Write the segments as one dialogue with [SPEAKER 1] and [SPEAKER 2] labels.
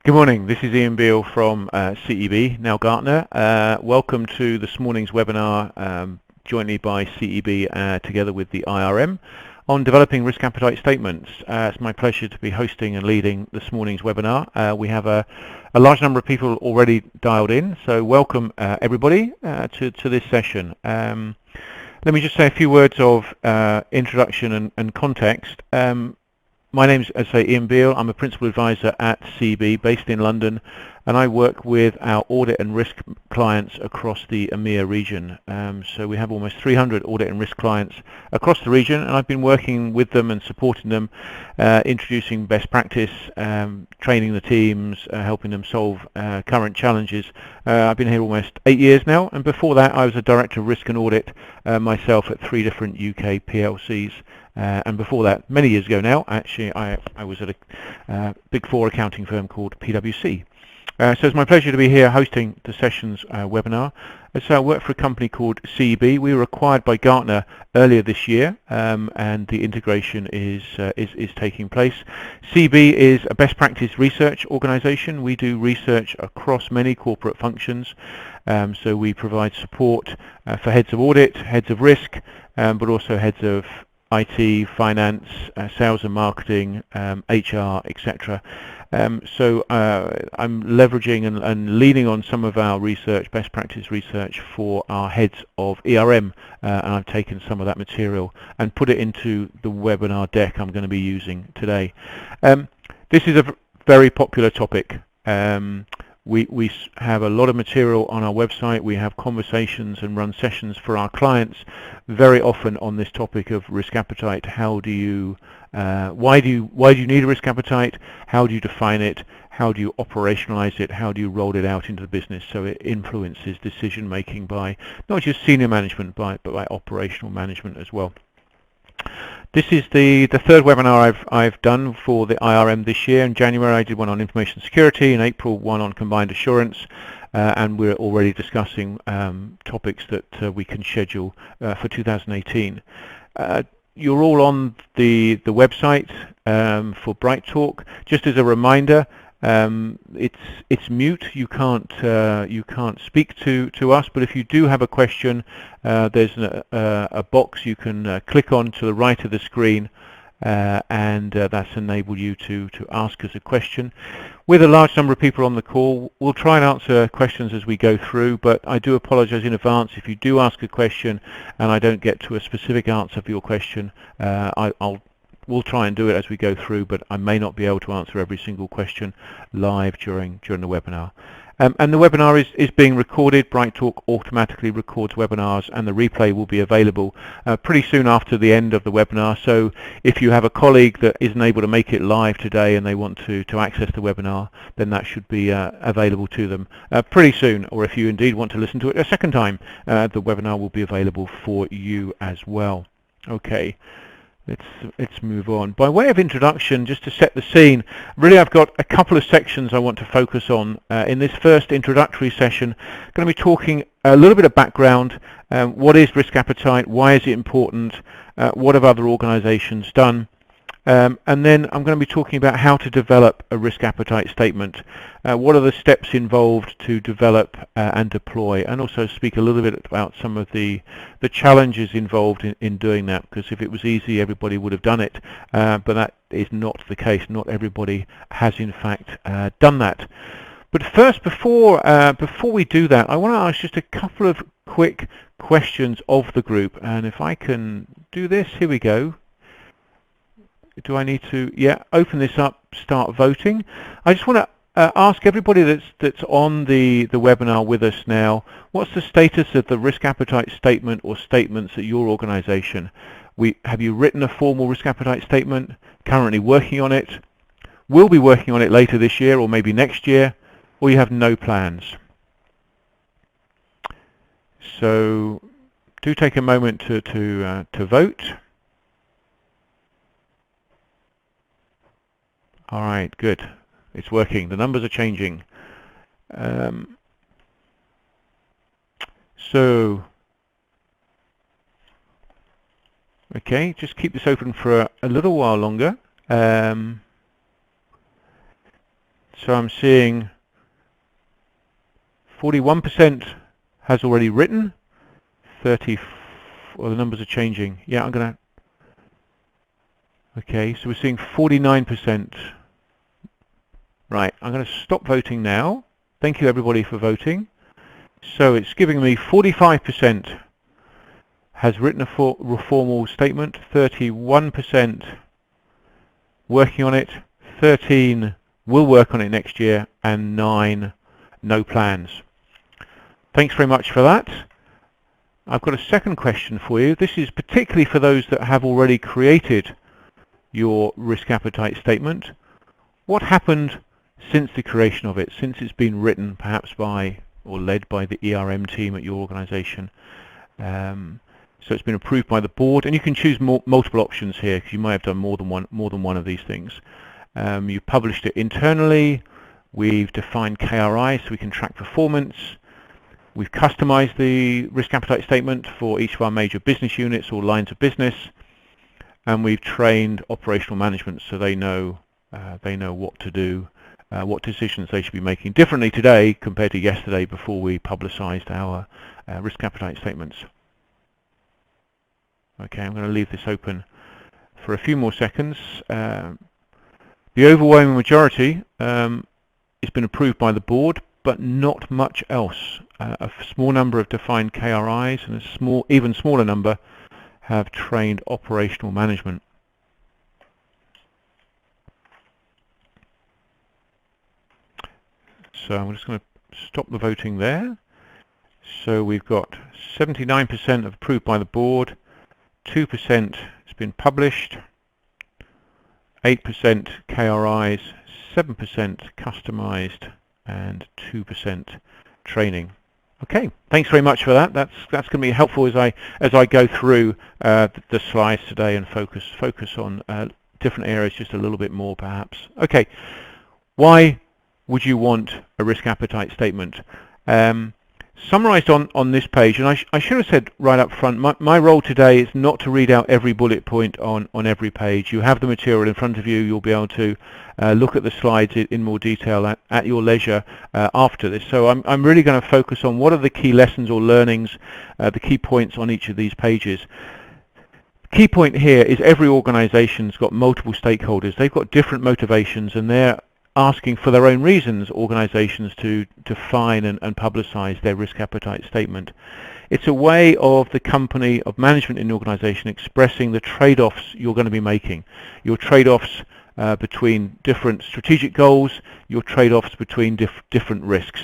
[SPEAKER 1] Good morning, this is Ian Beale from CEB, now Gartner. Welcome to this morning's webinar jointly by CEB together with the IRM on developing risk appetite statements. It's my pleasure to be hosting and leading this morning's webinar. We have a large number of people already dialed in, so welcome everybody to this session. Let me just say a few words of introduction and context. My name is, as I say, Ian Beale. I'm a principal advisor at CEB based in London, and I work with our audit and risk clients across the EMEA region. So we have almost 300 audit and risk clients across the region, and I've been working with them and supporting them, introducing best practice, training the teams, helping them solve current challenges. I've been here almost 8 years now, and before that I was a director of risk and audit myself at 3 different UK PLCs. And before that, many years ago now, actually, I was at a Big Four accounting firm called PwC. So it's my pleasure to be here hosting the session's webinar. So I work for a company called CEB. We were acquired by Gartner earlier this year, and the integration is taking place. CEB is a best practice research organisation. We do research across many corporate functions. So we provide support for heads of audit, heads of risk, but also heads of IT, finance, sales and marketing, HR, etc. So I'm leveraging and leaning on some of our research, best practice research for our heads of ERM, and I've taken some of that material and put it into the webinar deck I'm going to be using today. This is a very popular topic. We have a lot of material on our website. We have conversations and run sessions for our clients very often on this topic of risk appetite. How do you, why do you need a risk appetite? How do you define it? How do you operationalize it? How do you roll it out into the business so it influences decision making by not just senior management but by operational management as well. This is the third webinar I've done for the IRM this year. In January I did one on information security, in April one on combined assurance, and we're already discussing topics that we can schedule for 2018. You're all on the website for Bright Talk. Just as a reminder, it's mute. You can't speak to us. But if you do have a question, there's a box you can click on to the right of the screen, and that's enable you to ask us a question. With a large number of people on the call, we'll try and answer questions as we go through, but I do apologize in advance if you do ask a question and I don't get to a specific answer for your question. We'll try and do it as we go through, but I may not be able to answer every single question live during the webinar. And the webinar is being recorded. Bright Talk automatically records webinars, and the replay will be available pretty soon after the end of the webinar. So if you have a colleague that isn't able to make it live today and they want to access the webinar, then that should be available to them pretty soon. Or if you indeed want to listen to it a second time, the webinar will be available for you as well. Okay. Let's move on. By way of introduction, just to set the scene, really I've got a couple of sections I want to focus on. In this first introductory session, I'm going to be talking a little bit of background. What is risk appetite? Why is it important? What have other organizations done? And then I'm going to be talking about how to develop a risk appetite statement. What are the steps involved to develop and deploy, and also speak a little bit about some of the challenges involved in doing that, because if it was easy everybody would have done it, but that is not the case. Not everybody has in fact done that. But first, before we do that, I want to ask just a couple of quick questions of the group, and if I can do this, here we go. Do I need to, open this up, start voting? I just want to ask everybody that's on the webinar with us now, what's the status of the risk appetite statement or statements at your organization? Have you written a formal risk appetite statement, currently working on it, will be working on it later this year or maybe next year, or you have no plans? So do take a moment to vote. All right, good. It's working. The numbers are changing. Okay, just keep this open for a little while longer. So I'm seeing 41% has already written, 30, well, the numbers are changing. Yeah, I'm going to, okay, so we're seeing 49%. Right, I'm going to stop voting now. Thank you everybody for voting. So it's giving me 45% has written a formal statement, 31% working on it, 13 will work on it next year, and 9 no plans. Thanks very much for that. I've got a second question for you. This is particularly for those that have already created your risk appetite statement. What happened since the creation of it, since it's been written perhaps by or led by the ERM team at your organization? So it's been approved by the board, and you can choose multiple options here because you might have done more than one of these things. You've published it internally. We've defined KRI so we can track performance. We've customized the risk appetite statement for each of our major business units or lines of business, and we've trained operational management so they know what to do, what decisions they should be making differently today compared to yesterday before we publicized our risk appetite statements. Okay, I'm going to leave this open for a few more seconds. The overwhelming majority it's been approved by the board, but not much else. A small number have defined KRIs, and a even smaller number have trained operational management. So I'm just going to stop the voting there. So we've got 79% approved by the board, 2% has been published, 8% KRIs, 7% customized, and 2% training. Okay, thanks very much for that. That's going to be helpful as I go through the slides today and focus on different areas just a little bit more perhaps. Okay, why would you want a risk appetite statement? Summarized on this page, and I should have said right up front, my role today is not to read out every bullet point on every page. You have the material in front of you. You'll be able to look at the slides in more detail at your leisure after this. So I'm really going to focus on what are the key lessons or learnings, the key points on each of these pages. Key point here is every organization's got multiple stakeholders. They've got different motivations, and they're asking for their own reasons, organizations to define and publicize their risk appetite statement. It's a way of the company, of management in the organization, expressing the trade-offs you're going to be making. Your trade-offs between different strategic goals, your trade-offs between different risks.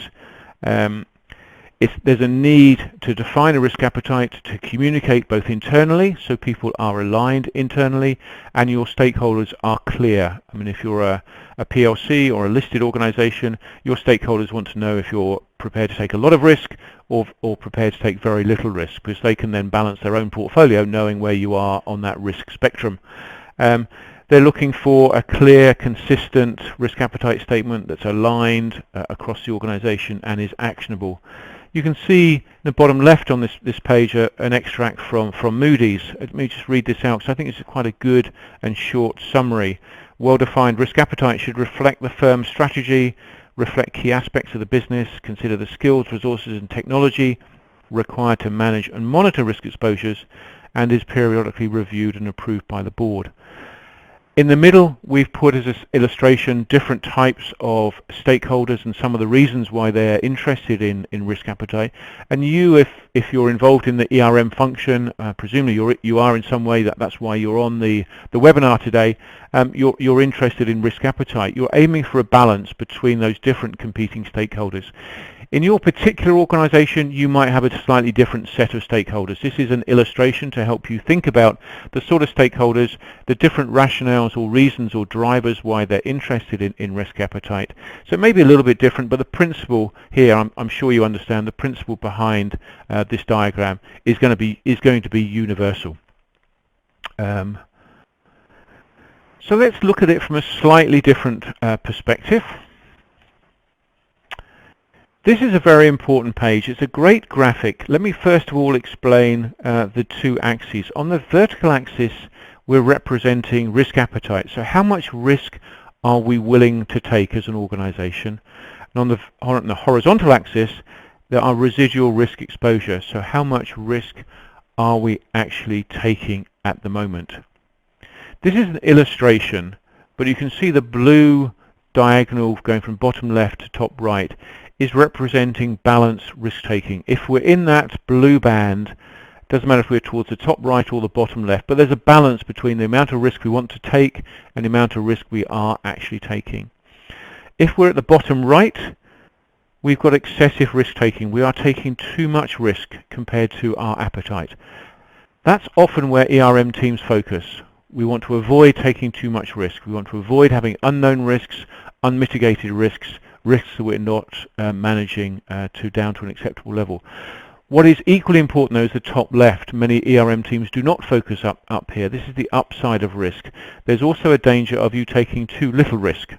[SPEAKER 1] There's a need to define a risk appetite, to communicate both internally, so people are aligned internally, and your stakeholders are clear. I mean, if you're a PLC or a listed organization, your stakeholders want to know if you're prepared to take a lot of risk or prepared to take very little risk, because they can then balance their own portfolio knowing where you are on that risk spectrum. They're looking for a clear, consistent risk appetite statement that's aligned across the organization and is actionable. You can see in the bottom left on this page an extract from Moody's. Let me just read this out because I think it's quite a good and short summary. Well-defined risk appetite should reflect the firm's strategy, reflect key aspects of the business, consider the skills, resources and technology required to manage and monitor risk exposures, and is periodically reviewed and approved by the board. In the middle, we've put as an illustration different types of stakeholders and some of the reasons why they're interested in risk appetite. And you, if you're involved in the ERM function, presumably you are in some way, that's why you're on the webinar today, you're interested in risk appetite. You're aiming for a balance between those different competing stakeholders. In your particular organization, you might have a slightly different set of stakeholders. This is an illustration to help you think about the sort of stakeholders, the different rationales or reasons or drivers why they're interested in risk appetite. So it may be a little bit different, but the principle here, I'm sure you understand, the principle behind this diagram is going to be universal. So let's look at it from a slightly different perspective. This is a very important page. It's a great graphic. Let me first of all explain the two axes. On the vertical axis, we're representing risk appetite. So how much risk are we willing to take as an organization? And on the horizontal axis, there are residual risk exposure. So how much risk are we actually taking at the moment? This is an illustration, but you can see the blue diagonal going from bottom left to top right is representing balanced risk taking. If we're in that blue band, doesn't matter if we're towards the top right or the bottom left, but there's a balance between the amount of risk we want to take and the amount of risk we are actually taking. If we're at the bottom right, we've got excessive risk taking. We are taking too much risk compared to our appetite. That's often where ERM teams focus. We want to avoid taking too much risk. We want to avoid having unknown risks, unmitigated risks, risks that we're not managing down to an acceptable level. What is equally important, though, is the top left. Many ERM teams do not focus up here. This is the upside of risk. There's also a danger of you taking too little risk,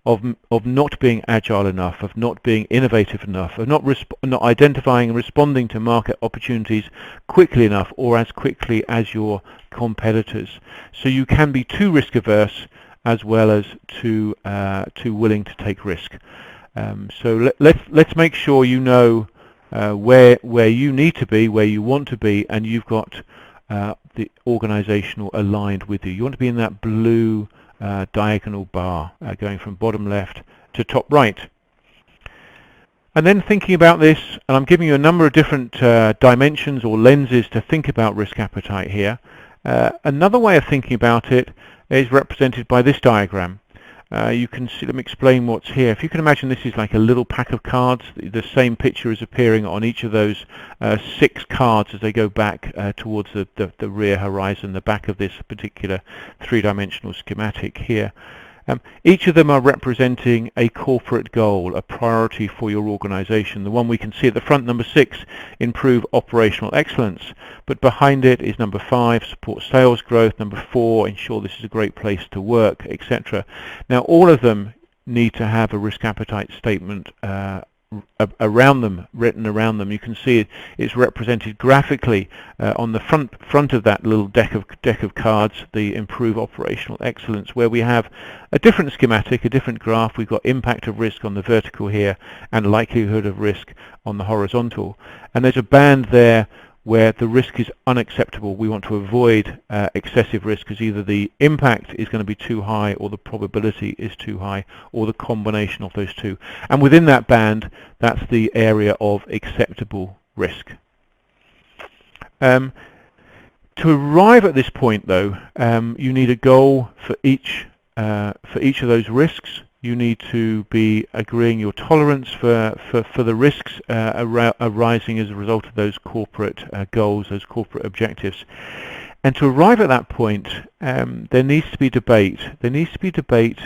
[SPEAKER 1] of not being agile enough, of not being innovative enough, of not identifying and responding to market opportunities quickly enough or as quickly as your competitors. So you can be too risk averse as well as too willing to take risk. So let's make sure you know where you need to be, where you want to be, and you've got the organizational aligned with you. You want to be in that blue diagonal bar going from bottom left to top right. And then thinking about this, and I'm giving you a number of different dimensions or lenses to think about risk appetite here. Another way of thinking about it is represented by this diagram. You can see, let me explain what's here. If you can imagine, this is like a little pack of cards. The same picture is appearing on each of those 6 cards as they go back towards the rear horizon, the back of this particular 3-dimensional schematic here. Each of them are representing a corporate goal, a priority for your organization. The one we can see at the front, number 6, improve operational excellence. But behind it is number 5, support sales growth. Number 4, ensure this is a great place to work, etc. Now, all of them need to have a risk appetite statement around them, written around them. You can see it's represented graphically on the front of that little deck of cards, the improve operational excellence, where we have a different schematic, a different graph. We've got impact of risk on the vertical here and likelihood of risk on the horizontal, and there's a band there where the risk is unacceptable. We want to avoid excessive risk, because either the impact is going to be too high or the probability is too high, or the combination of those two. And within that band, that's the area of acceptable risk. To arrive at this point, though, you need a goal for each of those risks. You need to be agreeing your tolerance for the risks arising as a result of those corporate goals, those corporate objectives. And to arrive at that point, there needs to be debate. There needs to be debate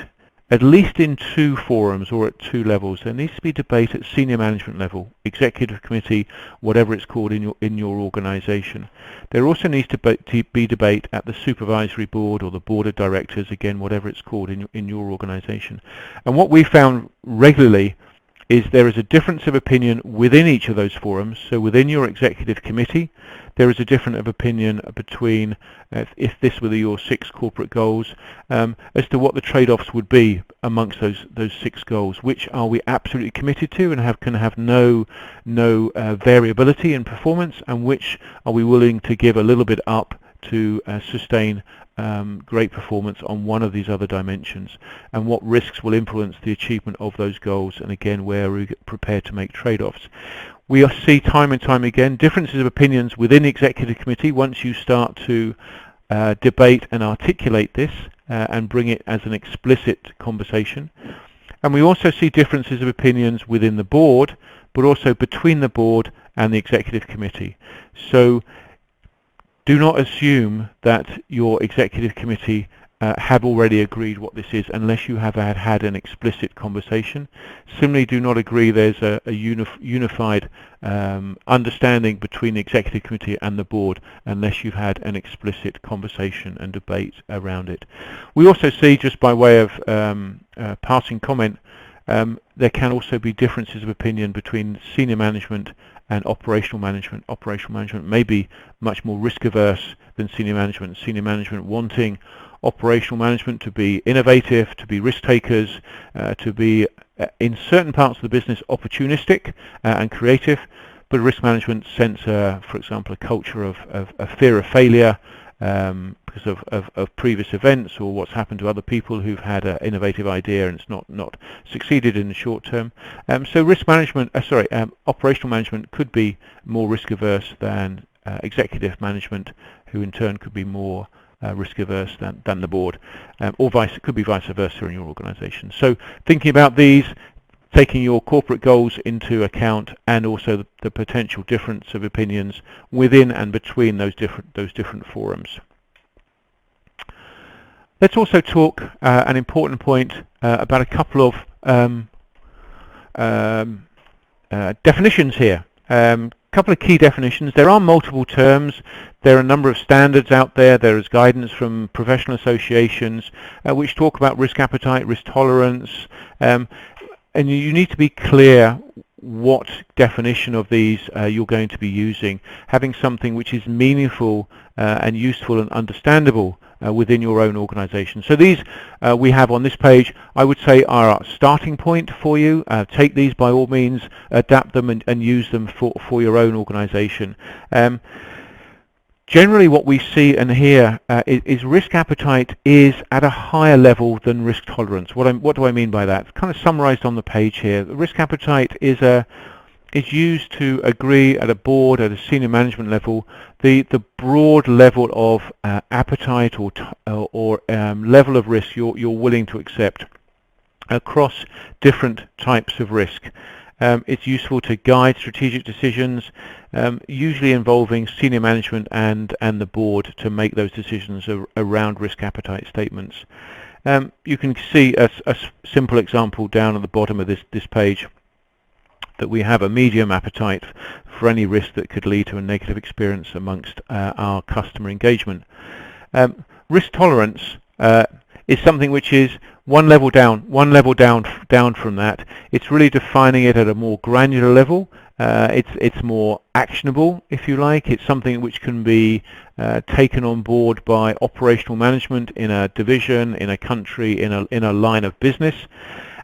[SPEAKER 1] at least in 2 forums or at 2 levels. There needs to be debate at senior management level, executive committee, whatever it's called in your organization. There also needs to be debate at the supervisory board or the board of directors, again, whatever it's called in your organization. And what we found regularly is there is a difference of opinion within each of those forums. So within your executive committee, there is a difference of opinion between, if this were your 6 corporate goals, as to what the trade-offs would be amongst those 6 goals. Which are we absolutely committed to and can have no variability in performance, and which are we willing to give a little bit up to sustain great performance on one of these other dimensions, and what risks will influence the achievement of those goals, and again, where we're prepared to make trade-offs. We see time and time again differences of opinions within the executive committee once you start to debate and articulate this and bring it as an explicit conversation. And we also see differences of opinions within the board, but also between the board and the executive committee. So do not assume that your executive committee have already agreed what this is unless you have had an explicit conversation. Similarly, do not agree there's a unified understanding between the executive committee and the board unless you've had an explicit conversation and debate around it. We also see, just by way of passing comment, there can also be differences of opinion between senior management and operational management. Operational management may be much more risk averse than senior management. Senior management wanting operational management to be innovative, to be risk takers, to be in certain parts of the business opportunistic and creative, but risk management sense, for example, a culture of fear of failure because of previous events or what's happened to other people who've had an innovative idea and it's not succeeded in the short term. So risk management, operational management could be more risk averse than executive management, who in turn could be more risk averse than the board, or it could be vice versa in your organisation. So thinking about these, taking your corporate goals into account, and also the potential difference of opinions within and between those different forums. Let's also talk an important point about a couple of definitions here. Couple of key definitions. There are multiple terms. There are a number of standards out there. There is guidance from professional associations which talk about risk appetite, risk tolerance, and you need to be clear what definition of these you're going to be using, having something which is meaningful and useful and understandable within your own organization. So these we have on this page, I would say, are our starting point for you. Take these by all means, adapt them and use them for your own organization. Generally what we see and hear is risk appetite is at a higher level than risk tolerance. What do I mean by that? It's kind of summarized on the page here. The risk appetite is used to agree at a board, at a senior management level, the broad level of appetite or level of risk you're willing to accept across different types of risk. It's useful to guide strategic decisions, usually involving senior management and the board to make those decisions around risk appetite statements. You can see a simple example down at the bottom of this page, that we have a medium appetite for any risk that could lead to a negative experience amongst our customer engagement. Risk tolerance is something which is one level down from that. It's really defining it at a more granular level. It's more actionable, if you like. It's something which can be taken on board by operational management in a division, in a country, in a line of business.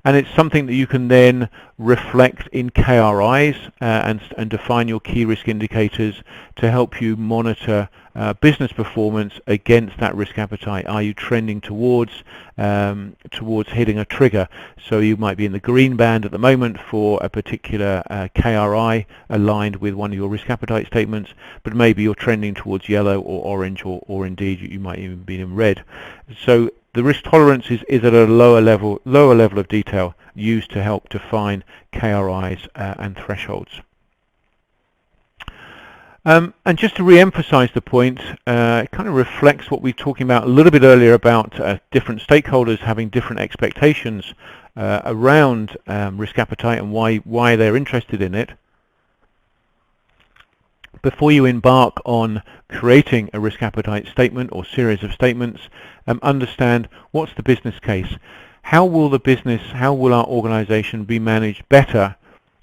[SPEAKER 1] And it's something that you can then reflect in KRIs and define your key risk indicators to help you monitor business performance against that risk appetite. Are you trending towards hitting a trigger? So you might be in the green band at the moment for a particular KRI aligned with one of your risk appetite statements, but maybe you're trending towards yellow or orange, or indeed you might even be in red. So the risk tolerance is at a lower level of detail, used to help define KRIs and thresholds. And just to re-emphasize the point, it kind of reflects what we were talking about a little bit earlier about different stakeholders having different expectations around risk appetite and why they're interested in it. Before you embark on creating a risk appetite statement or series of statements, understand what's the business case. How will our organization be managed better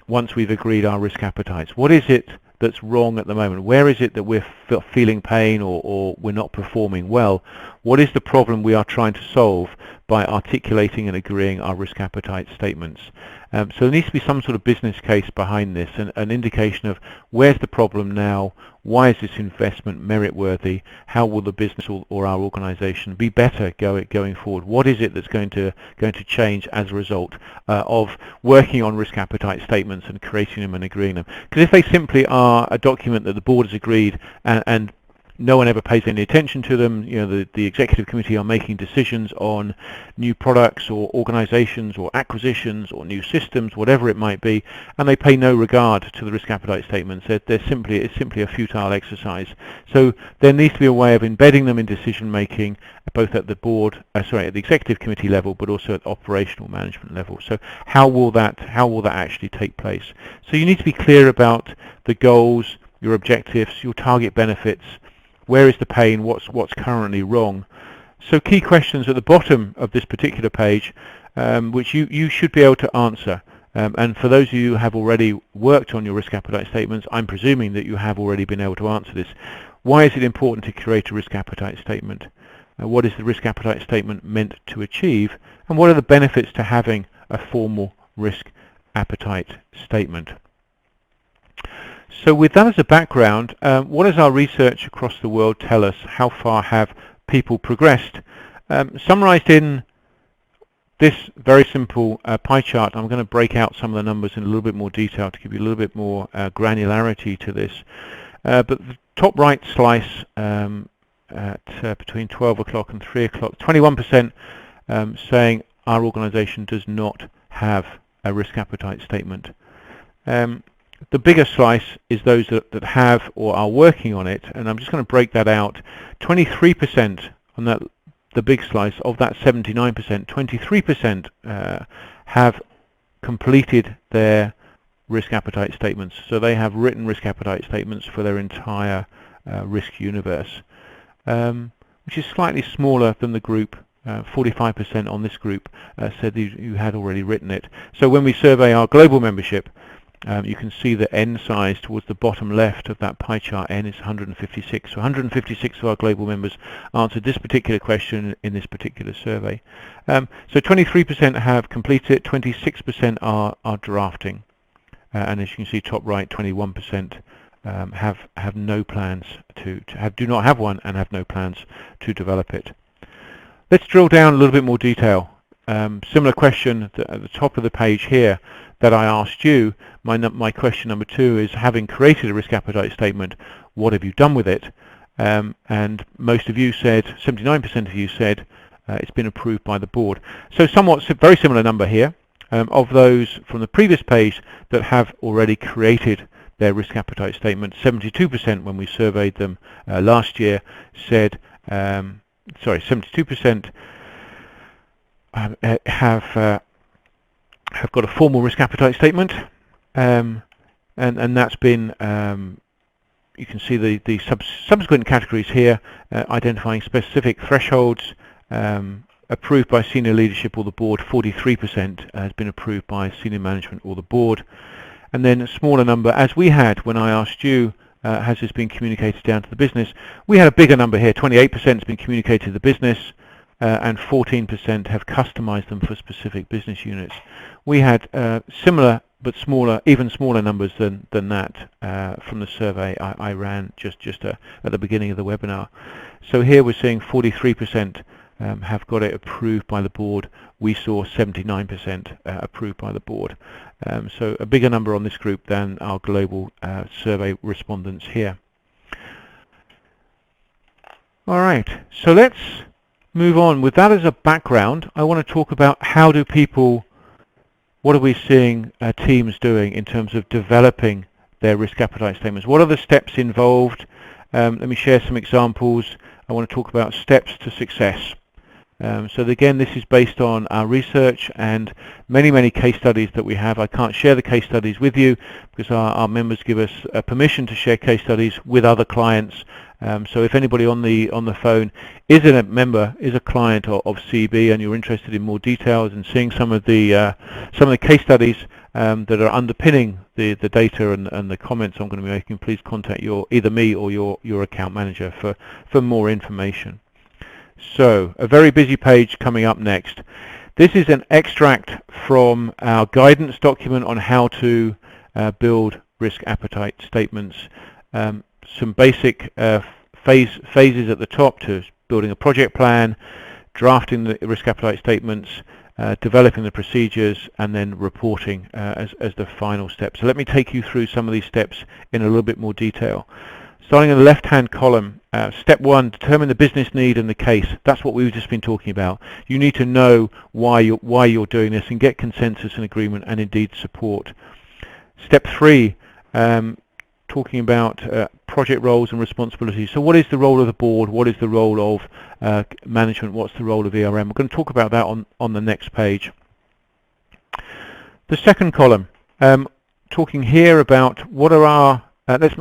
[SPEAKER 1] once we've agreed our risk appetites? What is it that's wrong at the moment? Where is it that we're feeling pain or we're not performing well? What is the problem we are trying to solve by articulating and agreeing our risk appetite statements? So there needs to be some sort of business case behind this, and an indication of where's the problem now, why is this investment merit-worthy, how will the business or our organisation be better going forward, what is it that's going to change as a result of working on risk appetite statements and creating them and agreeing them. Because if they simply are a document that the board has agreed and no one ever pays any attention to them, the executive committee are making decisions on new products or organizations or acquisitions or new systems, whatever it might be, and they pay no regard to the risk appetite statements. It's simply a futile exercise. So there needs to be a way of embedding them in decision making, both at the at the executive committee level, but also at operational management level. So how will that actually take place? So you need to be clear about the goals, your objectives, your target benefits. Where is the pain? What's currently wrong? So key questions at the bottom of this particular page, which you should be able to answer. And for those of you who have already worked on your risk appetite statements, I'm presuming that you have already been able to answer this. Why is it important to create a risk appetite statement? what is the risk appetite statement meant to achieve, and what are the benefits to having a formal risk appetite statement. So with that as a background, what does our research across the world tell us? How far have people progressed? Summarized in this very simple pie chart, I'm going to break out some of the numbers in a little bit more detail to give you a little bit more granularity to this. But the top right slice at between 12 o'clock and 3 o'clock, 21% saying our organization does not have a risk appetite statement. The bigger slice is those that have or are working on it, and I'm just going to break that out. 23% on that, the big slice of that 79%, 23% have completed their risk appetite statements. So they have written risk appetite statements for their entire risk universe, which is slightly smaller than the group. 45% on this group said you had already written it. So when we survey our global membership, you can see the N size towards the bottom left of that pie chart. N is 156. So 156 of our global members answered this particular question in this particular survey. So 23% have completed it, 26% are drafting. And as you can see, top right, 21% have no plans do not have one and have no plans to develop it. Let's drill down a little bit more detail. Similar question at the top of the page here that I asked you. My question number 2 is, having created a risk appetite statement, what have you done with it? And most of you said, 79% of you said, it's been approved by the board. So somewhat very similar number here. Of those from the previous page that have already created their risk appetite statement, 72% when we surveyed them last year said, 72% have got a formal risk appetite statement, and that's been, you can see the subsequent categories here, identifying specific thresholds, approved by senior leadership or the board. 43% has been approved by senior management or the board. And then a smaller number, as we had when I asked you, has this been communicated down to the business? We had a bigger number here. 28% has been communicated to the business, and 14% have customized them for specific business units. We had similar but smaller, even smaller numbers than that from the survey I ran just at the beginning of the webinar. So here we're seeing 43% have got it approved by the board. We saw 79% approved by the board. So a bigger number on this group than our global survey respondents here. All right, so let's move on. With that as a background, I want to talk about what are we seeing teams doing in terms of developing their risk appetite statements? What are the steps involved? Let me share some examples. I want to talk about steps to success. So again, this is based on our research and many case studies that we have. I can't share the case studies with you because our members give us permission to share case studies with other clients. So if anybody on the phone is a member, is a client of CEB, and you're interested in more details and seeing some of the case studies that are underpinning the data and the comments I'm going to be making, please contact either me or your account manager for more information. So a very busy page coming up next. This is an extract from our guidance document on how to build risk appetite statements. Some basic phases at the top to building a project plan, drafting the risk appetite statements, developing the procedures, and then reporting as the final step. So let me take you through some of these steps in a little bit more detail. Starting in the left-hand column, step 1, determine the business need and the case. That's what we've just been talking about. You need to know why you're doing this and get consensus and agreement and indeed support. Step 3, talking about project roles and responsibilities. So what is the role of the board? What is the role of management? What's the role of ERM? We're going to talk about that on the next page. The second column, talking here about what are our let's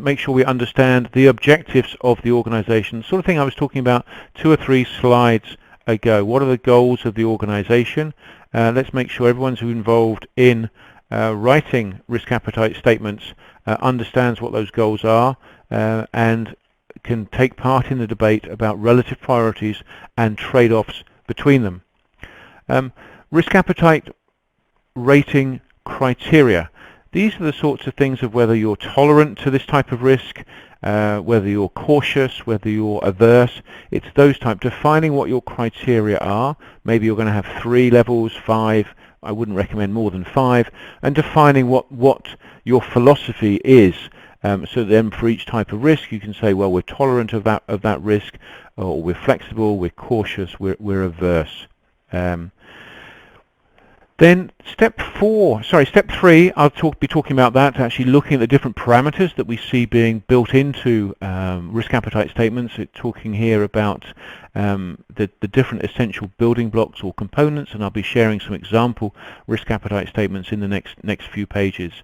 [SPEAKER 1] make sure we understand the objectives of the organization. The sort of thing I was talking about 2 or 3 slides ago. What are the goals of the organization? Let's make sure everyone who's involved in writing risk appetite statements understands what those goals are and can take part in the debate about relative priorities and trade-offs between them. Risk appetite rating criteria. These are the sorts of things of whether you're tolerant to this type of risk, whether you're cautious, whether you're averse. It's those type, defining what your criteria are. Maybe you're going to have 3 levels, 5. I wouldn't recommend more than 5, and defining what your philosophy is. So then for each type of risk you can say, well, we're tolerant of that risk, or we're flexible, we're cautious, we're averse. Then step 3, I'll be talking about that, actually looking at the different parameters that we see being built into risk appetite statements. It's talking here about the different essential building blocks or components, and I'll be sharing some example risk appetite statements in the next few pages.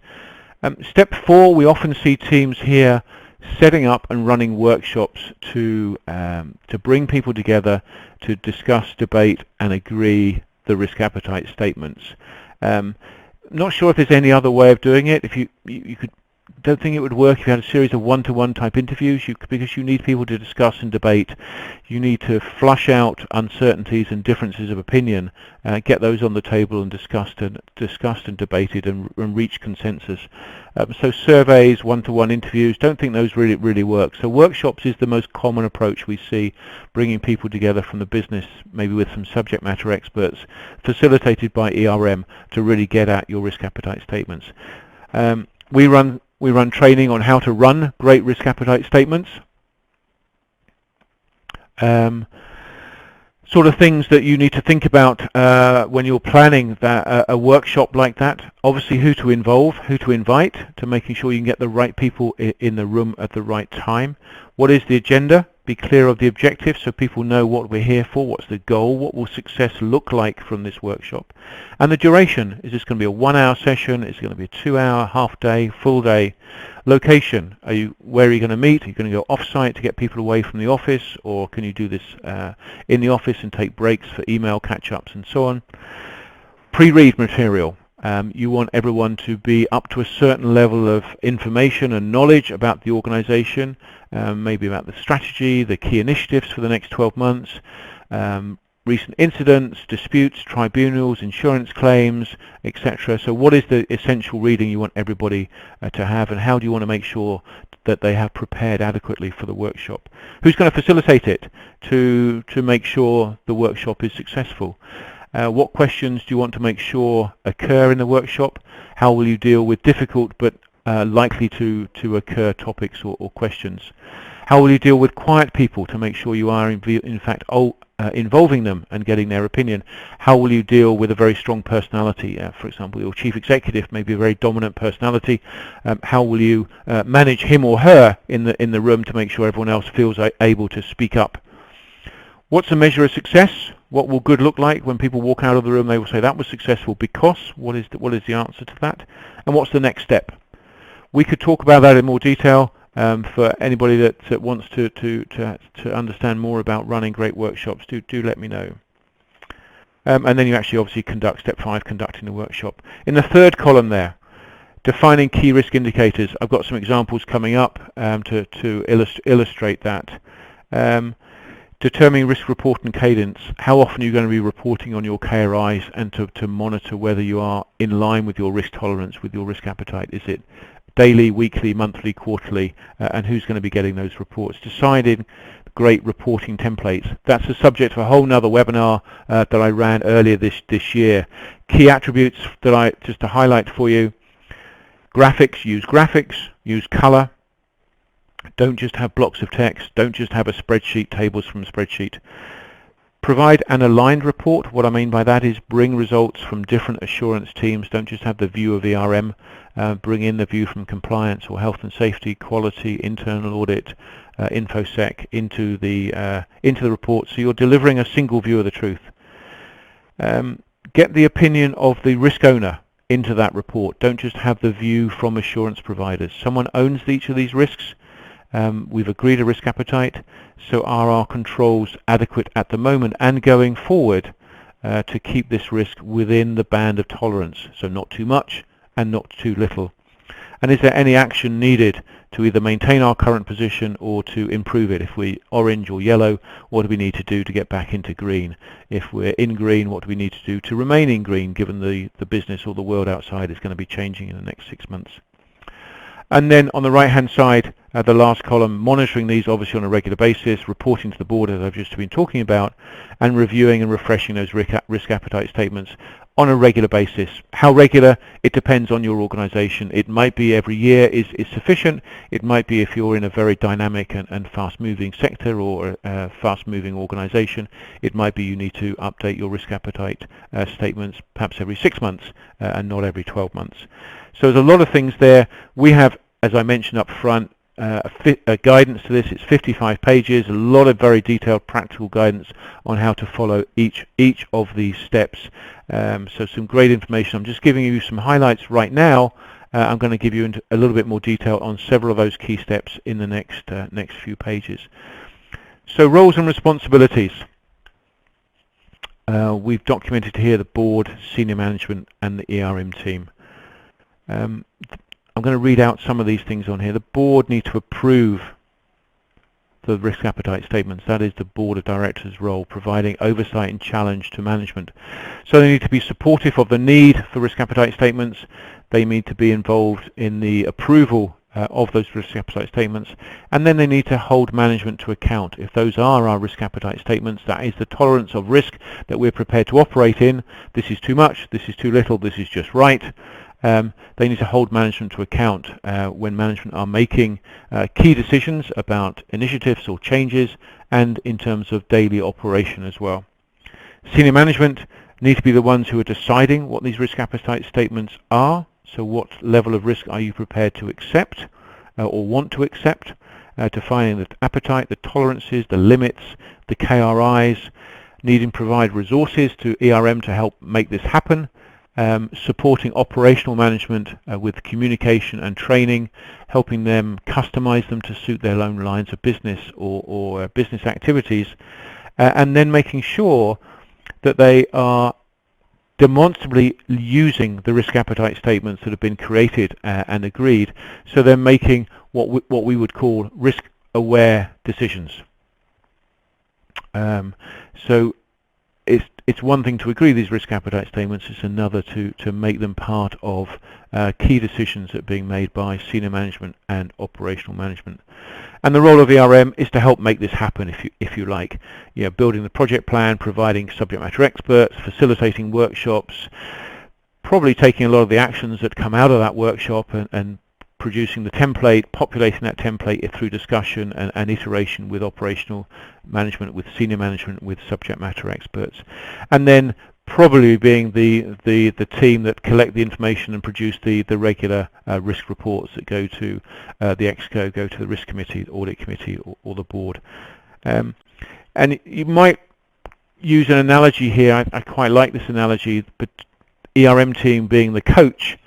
[SPEAKER 1] Step 4, we often see teams here setting up and running workshops to bring people together to discuss, debate and agree the risk appetite statements. Not sure if there's any other way of doing it. If you don't think it would work if you had a series of one-to-one type interviews, because you need people to discuss and debate. You need to flush out uncertainties and differences of opinion, get those on the table and discussed and debated and reach consensus. So surveys, one-to-one interviews, don't think those really work. So workshops is the most common approach we see, bringing people together from the business, maybe with some subject matter experts, facilitated by ERM to really get at your risk appetite statements. We run training on how to run great risk appetite statements. Sort of things that you need to think about when you're planning a workshop like that. Obviously who to involve, who to invite, to making sure you can get the right people in the room at the right time. What is the agenda? Be clear of the objectives so people know what we're here for, what's the goal, what will success look like from this workshop. And the duration, is this going to be a 1-hour session, is it going to be a 2-hour, half day, full day? Location, where are you going to meet? Are you going to go off-site to get people away from the office, or can you do this in the office and take breaks for email catch-ups and so on? Pre-read material. You want everyone to be up to a certain level of information and knowledge about the organization, maybe about the strategy, the key initiatives for the next 12 months, recent incidents, disputes, tribunals, insurance claims, etc. So what is the essential reading you want everybody to have, and how do you want to make sure that they have prepared adequately for the workshop? Who's going to facilitate it to make sure the workshop is successful? What questions do you want to make sure occur in the workshop? How will you deal with difficult but likely to occur topics or questions? How will you deal with quiet people to make sure you are in fact involving them and getting their opinion? How will you deal with a very strong personality? For example, your chief executive may be a very dominant personality. How will you manage him or her in the room to make sure everyone else feels able to speak up? What's a measure of success? What will good look like when people walk out of the room? They will say that was successful because. What is the answer to that? And what's the next step? We could talk about that in more detail for anybody that wants to understand more about running great workshops. Do let me know. And then you actually obviously conduct step 5, conducting the workshop. In the third column there, defining key risk indicators. I've got some examples coming up to illustrate that. Determining risk reporting cadence. How often are you going to be reporting on your KRIs, and to monitor whether you are in line with your risk tolerance, with your risk appetite? Is it daily, weekly, monthly, quarterly, and who's going to be getting those reports? Deciding great reporting templates. That's the subject of a whole nother webinar that I ran earlier this year. Key attributes that just to highlight for you. Graphics, use color. Don't just have blocks of text. Don't just have a spreadsheet, tables from a spreadsheet. Provide an aligned report. What I mean by that is bring results from different assurance teams. Don't just have the view of ERM. Bring in the view from compliance or health and safety, quality, internal audit, InfoSec into the report. So you're delivering a single view of the truth. Get the opinion of the risk owner into that report. Don't just have the view from assurance providers. Someone owns each of these risks. We've agreed a risk appetite, so are our controls adequate at the moment and going forward to keep this risk within the band of tolerance, so not too much and not too little? And is there any action needed to either maintain our current position or to improve it. If we're orange or yellow, what do we need to do to get back into green? If we're in green, what do we need to do to remain in green, given the business or the world outside is going to be changing in the next 6 months? And then on the right hand side, the last column, monitoring these obviously on a regular basis, reporting to the board as I've just been talking about, and reviewing and refreshing those risk appetite statements on a regular basis. How regular? It depends on your organization. It might be every year is sufficient. It might be, if you're in a very dynamic and fast moving sector or a fast moving organization, it might be you need to update your risk appetite statements perhaps every 6 months and not every 12 months. So there's a lot of things there. We have, as I mentioned up front, a guidance to this. It's 55 pages, a lot of very detailed practical guidance on how to follow each of these steps. So some great information. I'm just giving you some highlights right now. I'm going to give you a little bit more detail on several of those key steps in the next few pages. So roles and responsibilities. We've documented here the board, senior management and the ERM team. I'm going to read out some of these things on here. The board need to approve the risk appetite statements. That is the board of directors' role, providing oversight and challenge to management. So they need to be supportive of the need for risk appetite statements. They need to be involved in the approval of those risk appetite statements, and then they need to hold management to account. If those are our risk appetite statements, that is the tolerance of risk that we're prepared to operate in. This is too much, this is too little, this is just right. They need to hold management to account when management are making key decisions about initiatives or changes, and in terms of daily operation as well. Senior management need to be the ones who are deciding what these risk appetite statements are. So what level of risk are you prepared to accept or want to accept, defining the appetite, the tolerances, the limits, the KRIs, needing to provide resources to ERM to help make this happen, supporting operational management with communication and training, helping them customize them to suit their own lines of business or business activities, and then making sure that they are demonstrably using the risk appetite statements that have been created and agreed, so they're making what we would call risk-aware decisions. So it's one thing to agree these risk appetite statements, it's another to make them part of key decisions that are being made by senior management and operational management. And the role of ERM is to help make this happen, if you like. Building the project plan, providing subject matter experts, facilitating workshops, probably taking a lot of the actions that come out of that workshop and producing the template, populating that template through discussion and iteration with operational management, with senior management, with subject matter experts, and then probably being the team that collect the information and produce the regular risk reports that go to the ExCo, go to the risk committee, the audit committee, or the board. And you might use an analogy here. I quite like this analogy, but ERM team being the coach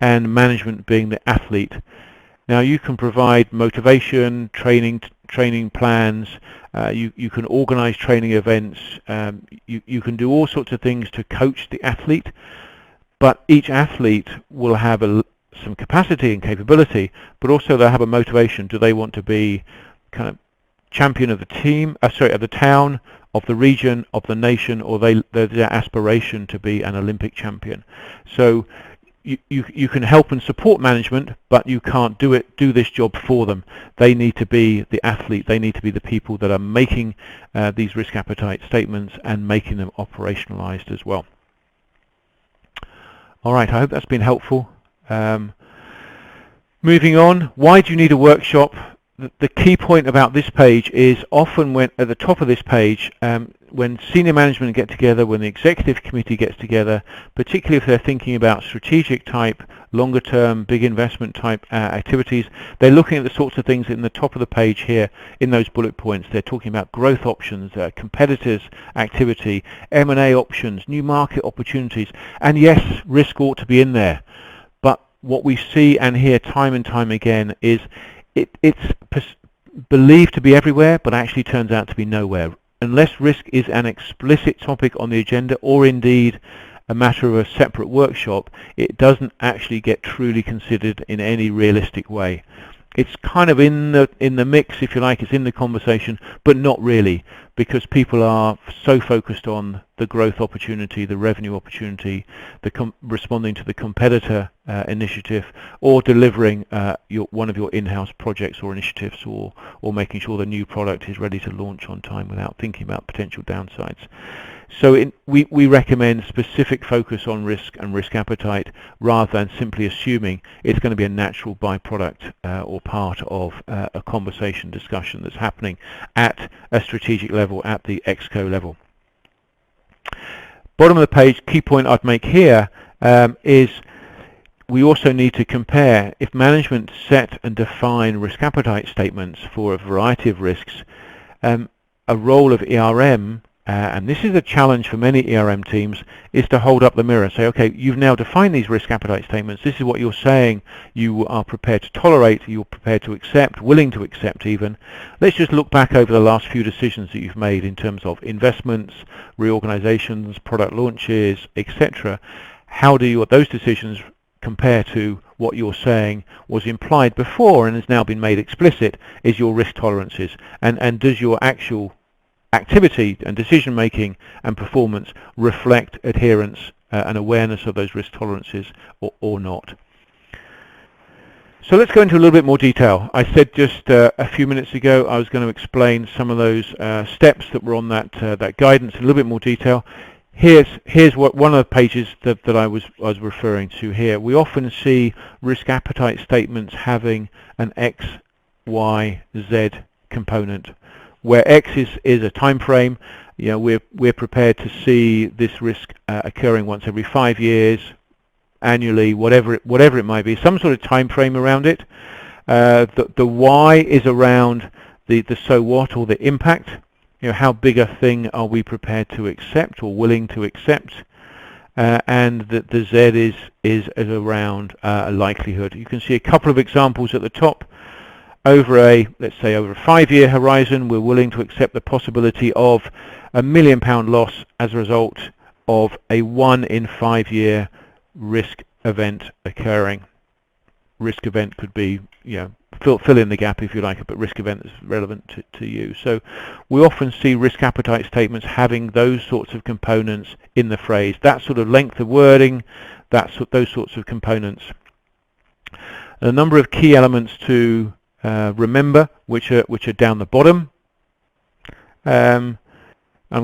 [SPEAKER 1] and management being the athlete. Now you can provide motivation, training plans, you can organize training events, you can do all sorts of things to coach the athlete, but each athlete will have some capacity and capability, but also they'll have a motivation. Do they want to be kind of champion of the team, of the town, of the region, of the nation, or their aspiration to be an Olympic champion? So you can help and support management, but you can't do this job for them. They need to be the athlete. They need to be the people that are making these risk appetite statements and making them operationalized as well. All right, I hope that's been helpful. Moving on, why do you need a workshop? The key point about this page is often when at the top of this page, when senior management get together, when the executive committee gets together, particularly if they're thinking about strategic type, longer term, big investment type activities, they're looking at the sorts of things in the top of the page here in those bullet points. They're talking about growth options, competitors activity, M&A options, new market opportunities, and yes, risk ought to be in there. But what we see and hear time and time again is it's believed to be everywhere, but actually turns out to be nowhere. Unless risk is an explicit topic on the agenda, or indeed a matter of a separate workshop, it doesn't actually get truly considered in any realistic way. It's kind of in the mix, if you like. It's in the conversation, but not really, because people are so focused on the growth opportunity, the revenue opportunity, responding to the competitor initiative, or delivering one of your in-house projects or initiatives, or making sure the new product is ready to launch on time without thinking about potential downsides. So we recommend specific focus on risk and risk appetite, rather than simply assuming it's going to be a natural byproduct or part of a conversation discussion that's happening at a strategic level, at the ExCo level. Bottom of the page, key point I'd make here is we also need to compare. If management set and define risk appetite statements for a variety of risks, a role of ERM, and this is a challenge for many ERM teams, is to hold up the mirror. Say, okay, you've now defined these risk appetite statements. This is what you're saying you are prepared to tolerate, you're prepared to accept, willing to accept even. Let's just look back over the last few decisions that you've made in terms of investments, reorganizations, product launches, etc. How do those decisions compare to what you're saying was implied before and has now been made explicit is your risk tolerances? And does your actual activity and decision making and performance reflect adherence and awareness of those risk tolerances or not? So let's go into a little bit more detail. I said just a few minutes ago I was going to explain some of those steps that were on that guidance in a little bit more detail. Here's what one of the pages that I was referring to here. We often see risk appetite statements having an X, Y, Z component, where X is a time frame. You know, we're prepared to see this risk occurring once every 5 years, annually, whatever it might be, some sort of time frame around it. The Y is around the so what, or the impact. You know, how big a thing are we prepared to accept or willing to accept? And the Z is around a likelihood. You can see a couple of examples at the top. Let's say over a 5-year horizon, we're willing to accept the possibility of £1 million loss as a result of a 1 in 5 year risk event occurring. Risk event could be, you know, fill in the gap if you like, but risk event is relevant to you. So we often see risk appetite statements having those sorts of components in the phrase, that sort of length of wording, those sorts of components. A number of key elements to remember, which are down the bottom. I'm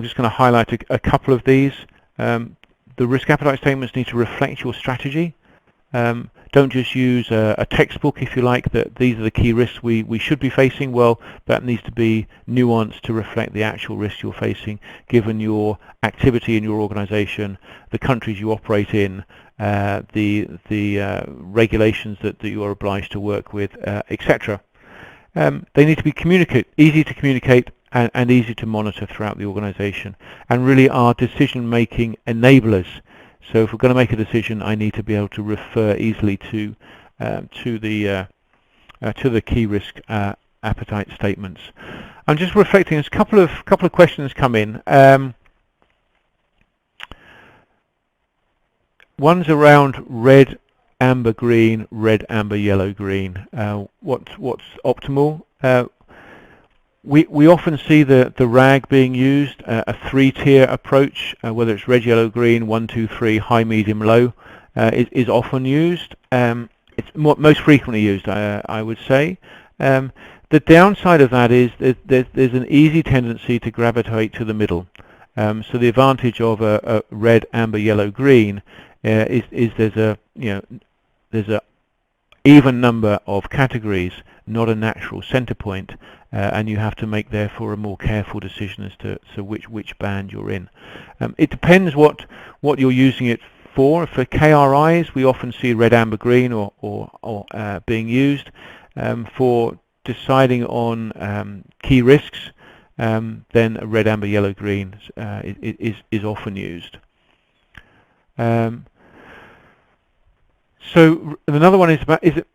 [SPEAKER 1] just going to highlight a couple of these. The risk appetite statements need to reflect your strategy. Don't just use a textbook, if you like, that these are the key risks we should be facing. Well, that needs to be nuanced to reflect the actual risks you're facing, given your activity in your organization, the countries you operate in, the regulations that you are obliged to work with, etc. They need to be easy to communicate and easy to monitor throughout the organization, and really are decision-making enablers. So if we're going to make a decision, I need to be able to refer easily to the key risk appetite statements. I'm just reflecting. There's a couple of questions come in. One's around red, amber, green, red, amber, yellow, green. What's optimal? We often see the RAG being used, a 3-tier approach, whether it's red, yellow, green, 1, 2, 3, high, medium, low, is often used. It's most frequently used, I would say. The downside of that is there's an easy tendency to gravitate to the middle. So the advantage of a red, amber, yellow, green is there's a even number of categories, not a natural center point, and you have to make therefore a more careful decision as to which band you're in. It depends what you're using it for. For KRIs, we often see red, amber, green or being used. For deciding on key risks, then a red, amber, yellow, green is often used. So another one is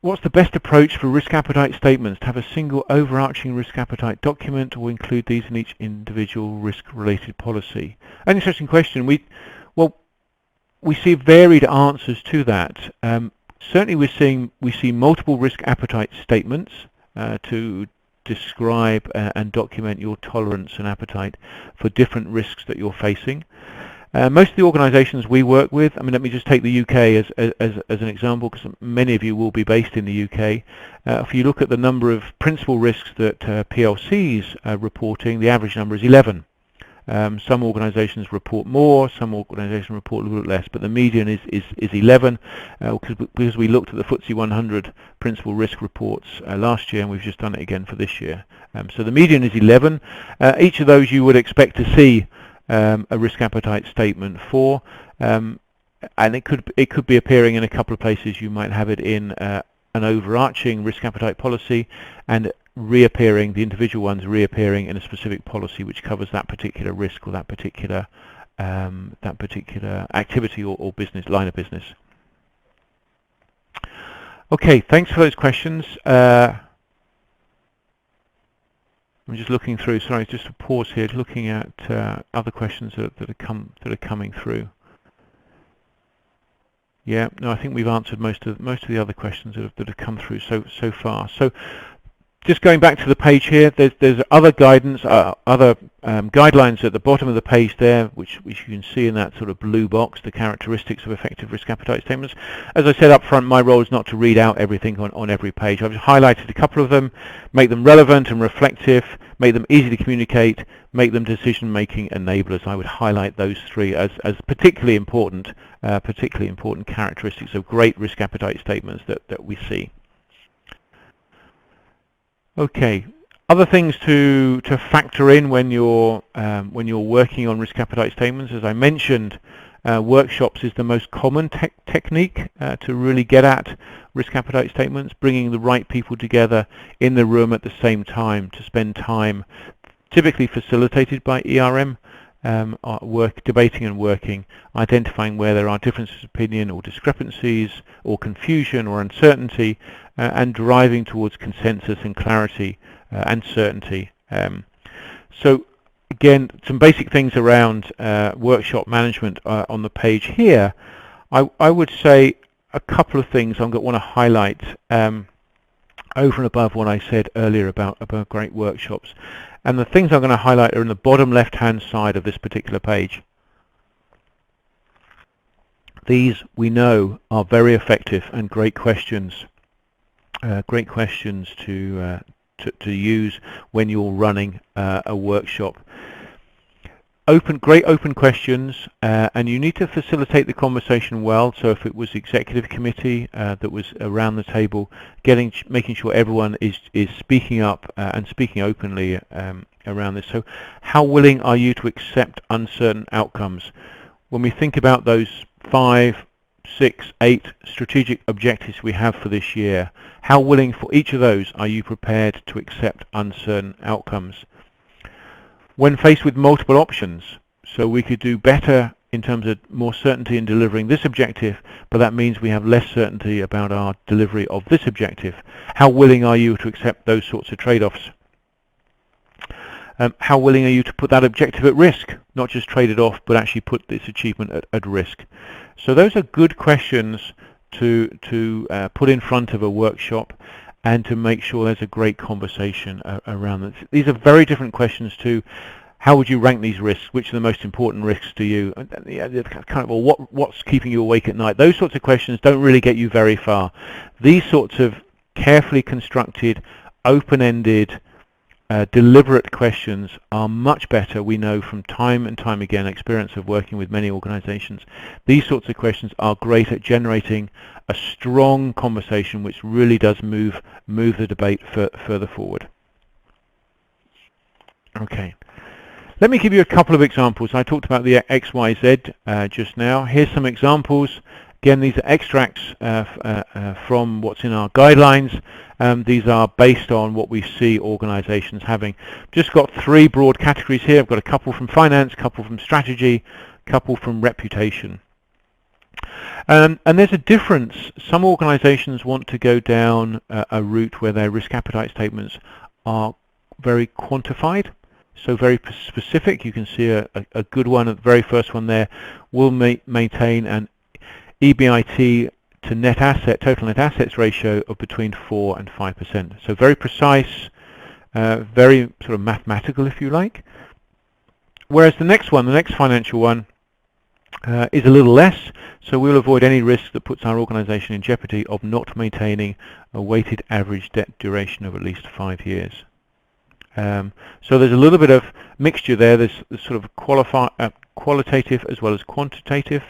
[SPEAKER 1] what's the best approach for risk appetite statements? To have a single overarching risk appetite document, or include these in each individual risk-related policy? An interesting question. We see varied answers to that. Certainly we see multiple risk appetite statements to describe and document your tolerance and appetite for different risks that you're facing. Most of the organisations we work with, I mean, let me just take the UK as an example, because many of you will be based in the UK. If you look at the number of principal risks that PLCs are reporting, the average number is 11. Some organisations report more, some organisations report a little bit less, but the median is 11 because we looked at the FTSE 100 principal risk reports last year, and we've just done it again for this year. So the median is 11. Each of those you would expect to see a risk appetite statement for, and it could be appearing in a couple of places. You might have it in an overarching risk appetite policy, and reappearing, the individual ones reappearing in a specific policy which covers that particular risk or that particular activity or business line of business. Okay, thanks for those questions. I'm just looking through. Sorry, just a pause here, looking at other questions that are coming through. Yeah, no, I think we've answered most of the other questions that have come through so far. So, just going back to the page here, there's other guidance, guidelines at the bottom of the page there, which you can see in that sort of blue box, the characteristics of effective risk appetite statements. As I said up front, my role is not to read out everything on every page. I've highlighted a couple of them, make them relevant and reflective, make them easy to communicate, make them decision-making enablers. I would highlight those three as particularly important characteristics of great risk appetite statements that we see. Okay, other things to factor in when you're working on risk appetite statements. As I mentioned, workshops is the most common technique to really get at risk appetite statements, bringing the right people together in the room at the same time to spend time, typically facilitated by ERM, debating and working, identifying where there are differences of opinion or discrepancies or confusion or uncertainty, and driving towards consensus and clarity and certainty. So again, some basic things around workshop management on the page here. I would say a couple of things I'm going to want to highlight over and above what I said earlier about great workshops. And the things I'm going to highlight are in the bottom left-hand side of this particular page. These, we know, are very effective and great questions to use when you're running a workshop. Great open questions, and you need to facilitate the conversation well. So if it was executive committee that was around the table, making sure everyone is speaking up and speaking openly around this. So how willing are you to accept uncertain outcomes? When we think about those 5, 6, 8 strategic objectives we have for this year, how willing for each of those are you prepared to accept uncertain outcomes? When faced with multiple options, so we could do better in terms of more certainty in delivering this objective, but that means we have less certainty about our delivery of this objective. How willing are you to accept those sorts of trade-offs? How willing are you to put that objective at risk, not just trade it off, but actually put this achievement at risk? So those are good questions to put in front of a workshop and to make sure there's a great conversation around this. These are very different questions to how would you rank these risks, which are the most important risks to you, kind of, well, what's keeping you awake at night. Those sorts of questions don't really get you very far. These sorts of carefully constructed, open-ended, deliberate questions are much better. We know from time and time again, experience of working with many organizations, these sorts of questions are great at generating a strong conversation which really does move the debate further forward. Okay, let me give you a couple of examples. I talked about the XYZ just now. Here's some examples. Again, these are extracts from what's in our guidelines. These are based on what we see organizations having. Just got 3 broad categories here. I've got a couple from finance, a couple from strategy, a couple from reputation. And there's a difference. Some organizations want to go down a route where their risk appetite statements are very quantified, so very specific. You can see a good one, the very first one there, will maintain an EBIT to total net assets ratio of between 4 and 5%. So very precise, very sort of mathematical, if you like. Whereas the next financial one, is a little less, so we'll avoid any risk that puts our organisation in jeopardy of not maintaining a weighted average debt duration of at least 5 years. So there's a little bit of mixture there. There's sort of qualitative as well as quantitative.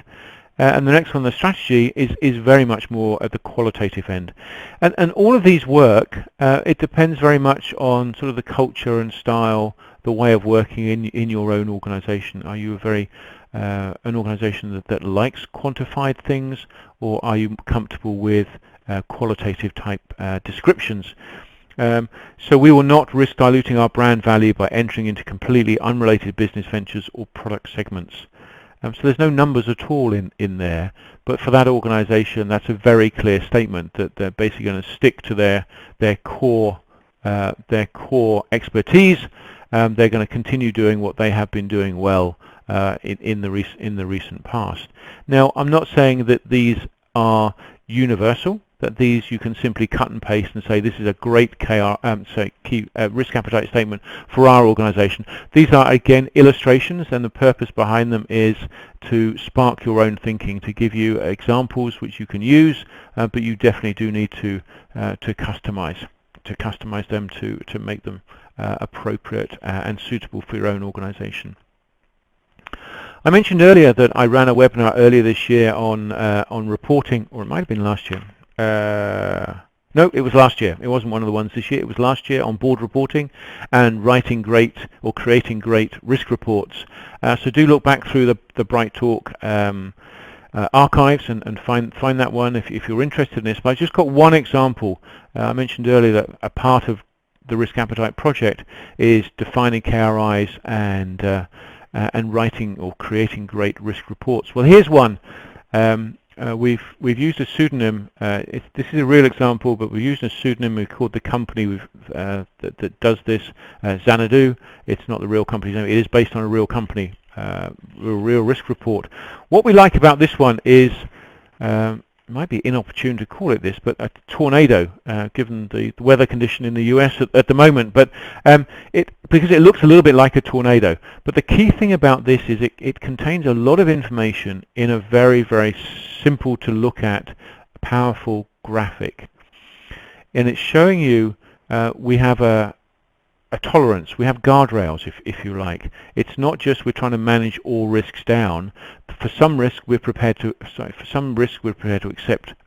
[SPEAKER 1] And the next one, the strategy, is very much more at the qualitative end. And all of these work, it depends very much on sort of the culture and style, the way of working in your own organisation. Are you an organisation that likes quantified things, or are you comfortable with qualitative type descriptions? So we will not risk diluting our brand value by entering into completely unrelated business ventures or product segments. So there's no numbers at all in there, but for that organisation, that's a very clear statement that they're basically going to stick to their core expertise. They're going to continue doing what they have been doing well in the recent past. Now, I'm not saying that these are universal, that these you can simply cut and paste and say this is a great key risk appetite statement for our organisation. These are again illustrations, and the purpose behind them is to spark your own thinking, to give you examples which you can use, but you definitely do need to customize them to make them appropriate and suitable for your own organisation. I mentioned earlier that I ran a webinar earlier this year on reporting, or it might have been last year. No, it was last year. It wasn't one of the ones this year. It was last year on board reporting and writing great or creating great risk reports. So do look back through the Bright Talk archives and find that one if you're interested in this. But I just got one example. I mentioned earlier that a part of the risk appetite project is defining KRIs and writing or creating great risk reports. Well, here's one. We've used a pseudonym. This is a real example, but we've used a pseudonym. We've called the company that does this Xanadu. It's not the real company's name. It is based on a real company, a real risk report. What we like about this one is, it might be inopportune to call it this, but a tornado, given the weather condition in the US at the moment. But because it looks a little bit like a tornado. But the key thing about this is it contains a lot of information in a very, very simple to look at, powerful graphic. And it's showing you we have a tolerance, we have guardrails, if you like. It's not just we're trying to manage all risks down. For some risk we're prepared to accept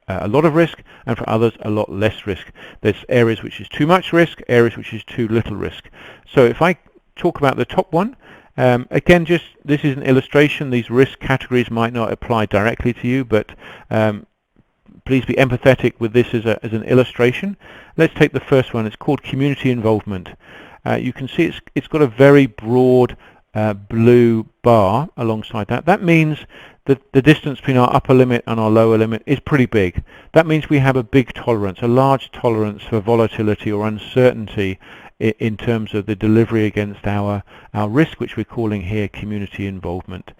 [SPEAKER 1] a lot of risk, and for others a lot less risk. There's areas which is too much risk, areas which is too little risk. So if I talk about the top one, again, just this is an illustration. These risk categories might not apply directly to you, but please be empathetic with this as an illustration. Let's take the first one. It's called community involvement. You can see it's got a very broad blue bar alongside that. That means that the distance between our upper limit and our lower limit is pretty big. That means we have a big tolerance, a large tolerance for volatility or uncertainty in terms of the delivery against our risk, which we're calling here community involvement.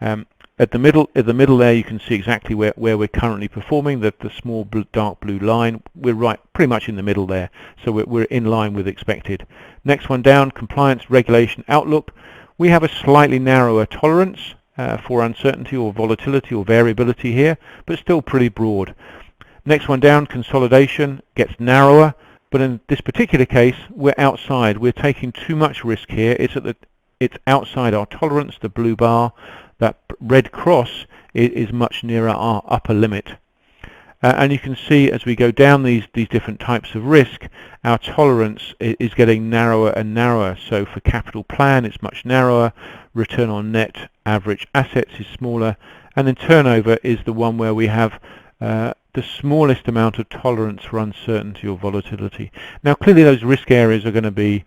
[SPEAKER 1] At the middle there, you can see exactly where we're currently performing. The small dark blue line, we're right pretty much in the middle there, so we're in line with expected. Next one down, compliance, regulation, outlook. We have a slightly narrower tolerance for uncertainty or volatility or variability here, but still pretty broad. Next one down, consolidation, gets narrower, but in this particular case, we're outside. We're taking too much risk here. It's outside our tolerance, the blue bar. That red cross is much nearer our upper limit. And you can see as we go down these different types of risk, our tolerance is getting narrower and narrower. So for capital plan, it's much narrower. Return on net average assets is smaller. And then turnover is the one where we have the smallest amount of tolerance for uncertainty or volatility. Now clearly those risk areas are going to be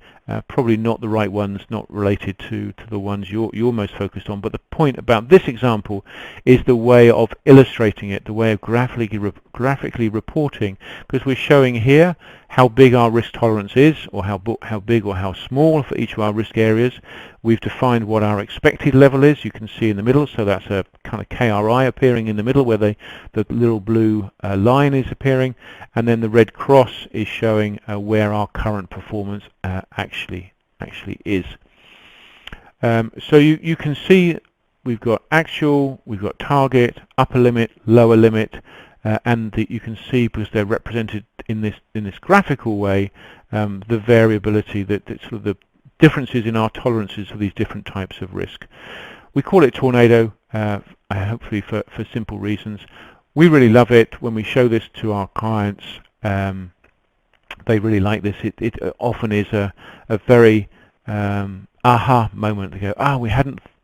[SPEAKER 1] probably not the right ones, not related to the ones you're most focused on. But the point about this example is the way of illustrating it, the way of graphically reporting, because we're showing here how big our risk tolerance is, or how big or how small for each of our risk areas. We've defined what our expected level is. You can see in the middle, so that's a kind of KRI appearing in the middle where the little blue line is appearing, and then the red cross is showing where our current performance actually is. So you can see we've got actual, we've got target, upper limit, lower limit, and you can see, because they're represented in this graphical way, the variability, that sort of the differences in our tolerances for these different types of risk. We call it Tornado, hopefully for simple reasons. We really love it when we show this to our clients. They really like this. It often is a very aha moment. They go, we